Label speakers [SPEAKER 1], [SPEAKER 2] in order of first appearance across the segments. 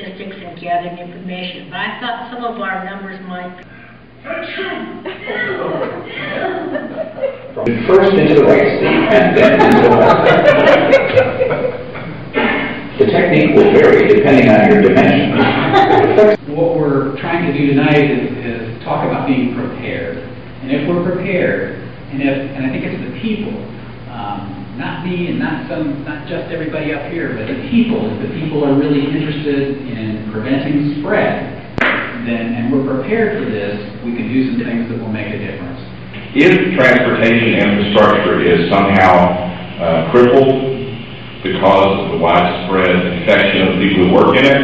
[SPEAKER 1] statistics and gathering information, but I thought some of our numbers might be.
[SPEAKER 2] First into the right seat and then into the left. The technique will vary depending on your dimension.
[SPEAKER 3] What we're trying to do tonight is talk about being prepared. And if we're prepared, and I think it's the people, not me and not just everybody up here, but the people, if the people are really interested in preventing spread, and we're prepared for this, we can do some things that will make a difference.
[SPEAKER 4] If transportation infrastructure is somehow crippled because of the widespread infection of the people who work in it,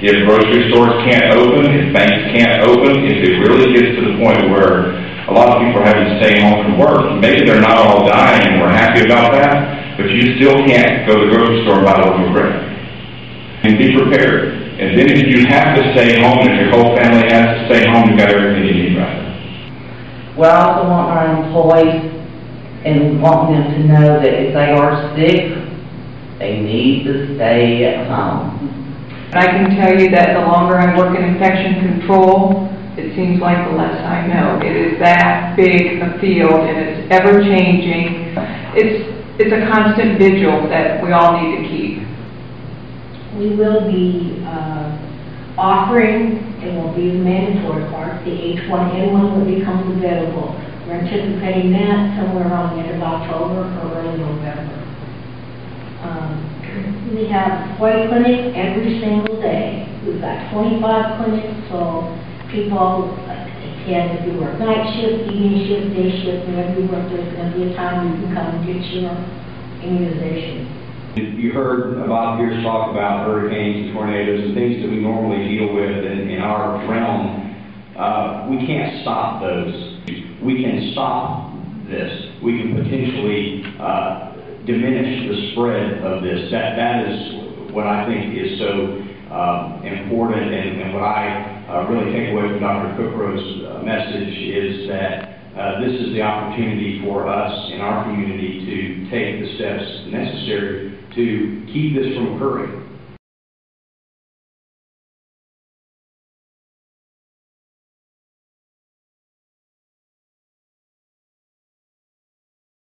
[SPEAKER 4] if grocery stores can't open, if banks can't open, if it really gets to the point where a lot of people are having to stay home from work, maybe they're not all dying and we're happy about that, but you still can't go to the grocery store and buy loaf of bread. And be prepared. And then if you have to stay home, if your whole family has to stay home, you've got everything you need right now.
[SPEAKER 5] We also want our employees and want them to know that if they are sick, they need to stay at home.
[SPEAKER 6] I can tell you that the longer I work in infection control, it seems like the less I know. It is that big a field, and it's ever changing. It's a constant vigil that we all need to keep.
[SPEAKER 1] We will be offering, it will be the mandatory part, the H1N1 that becomes available. We're anticipating that somewhere around the end of October or early November. We have 20 clinics every single day. We've got 25 clinics, so people can, if you work night shift, evening shift, day shift, whenever you work, there's going to be a time where you can come and get your immunization.
[SPEAKER 7] You heard Bob Pierce talk about hurricanes and tornadoes and things that we normally deal with in our realm. We can't stop those. We can stop this. We can potentially diminish the spread of this. That is what I think is so important, and what I really take away from Dr. Cookro's message is that this is the opportunity for us in our community to take the steps necessary to keep this from occurring.